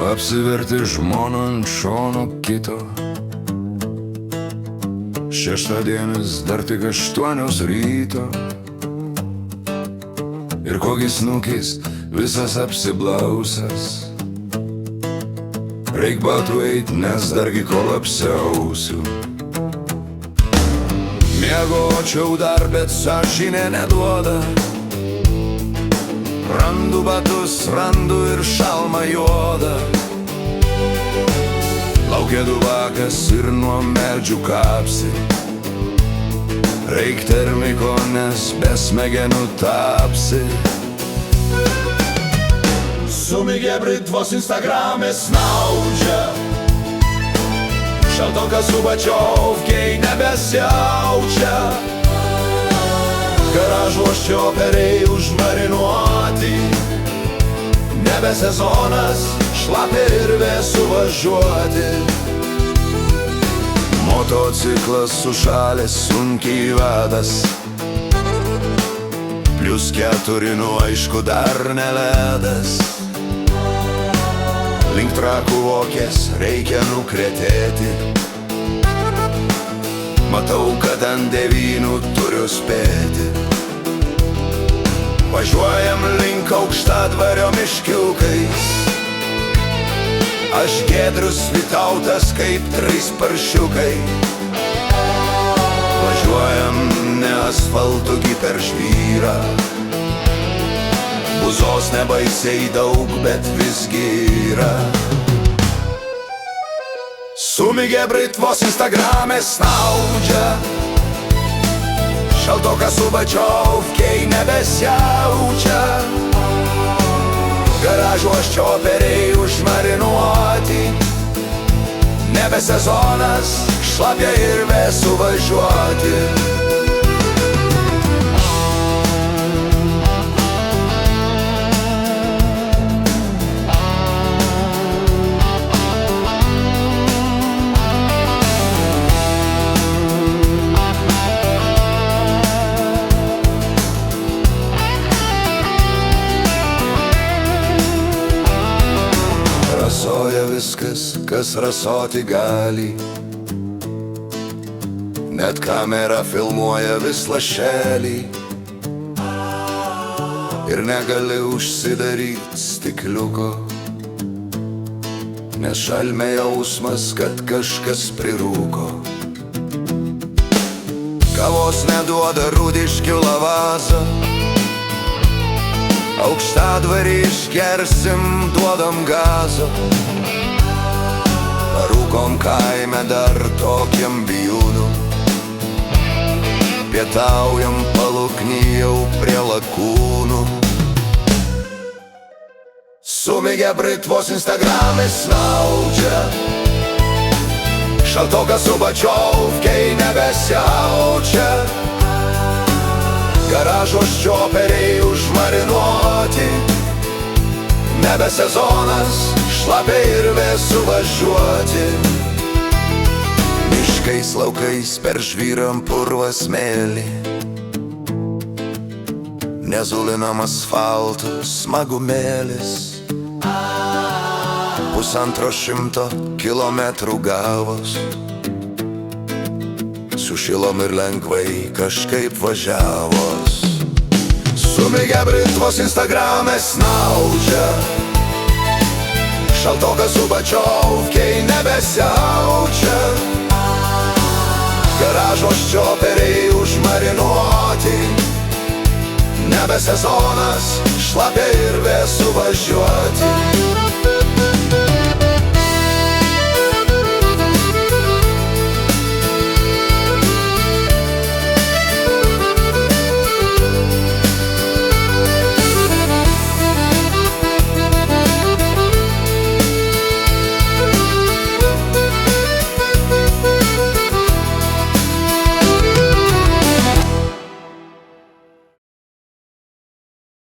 Apsiverti žmoną ant šono kito. Šeštadienis dar tik 8 ryto. Ir kokis nukis visas apsiblausęs. Reik batų eit, nes dargi kol apsiausiu. Miegočiau dar, bet sąžinė neduoda. Randu batus, randu ir šalmą juodą. Laukia dubakas ir nuo medžių kapsi. Reik termiko, nes be smegenų tapsi. Sumigė Britvos Instagram'e snaudžia. Šaltokas su bačiovkiai nebesiaučia. Garažo ščioperiai užmarinuoti. Nebe sezonas šlapia ir vėsu važiuoti. Motociklas sušalęs sunkiai vadas. +4, nu aišku dar ne ledas. Link Trakų Vokės reikia nukretėti. Matau, kad ant 9 turiu spėti. Važiuojam link Aukštadvario miškiukais. Aš Giedrius Vytautas kaip 3 paršiukai. Važiuojam ne asfaltu, gi per žvyrą. Buzos nebaisiai daug, bet visgi yra. Sumigė Britvos Instagram'e snaudžia. Šaltokas su bačiovkiai nebesiaučia. Garažo ščioperiai užmarinuoti. Nebe sezonas šlapia ir vėsu važiuoti. Rasoja viskas, kas rasoti gali. Net kamera filmuoja vis lašelį. Ir negali užsidaryt stikliuko, nes šalme jausmas, kad kažkas prirūko. Kavos neduoda Rūdiškių Lavaza. Aukštadvarį išgersim, duodam gazo. Parūkom kaime dar tokiam bijūnu. Pietaujam Palukny jau prie lakūnų. Sumigė Britvos Instagram'e snaudžia. Šaltokas su bačiovkiai nebesiaučia. Garažo ščioperiai užmarinuoti. Nebe sezonas šlapia ir vėsu važiuoti. Miškais laukais per žvyram purvą smėlį. Nezulinam asfaltu smagumėlis. 150 kilometrų gavos. Sušilom ir lengvai kažkaip važiavos. Sumigė Britvos Instagram'e snaudžia. Šaltokas su bačiovkiai nebesiaučia. Garažo ščioperiai užmarinuoti. Nebe sezonas šlapia ir vėsu važiuoti.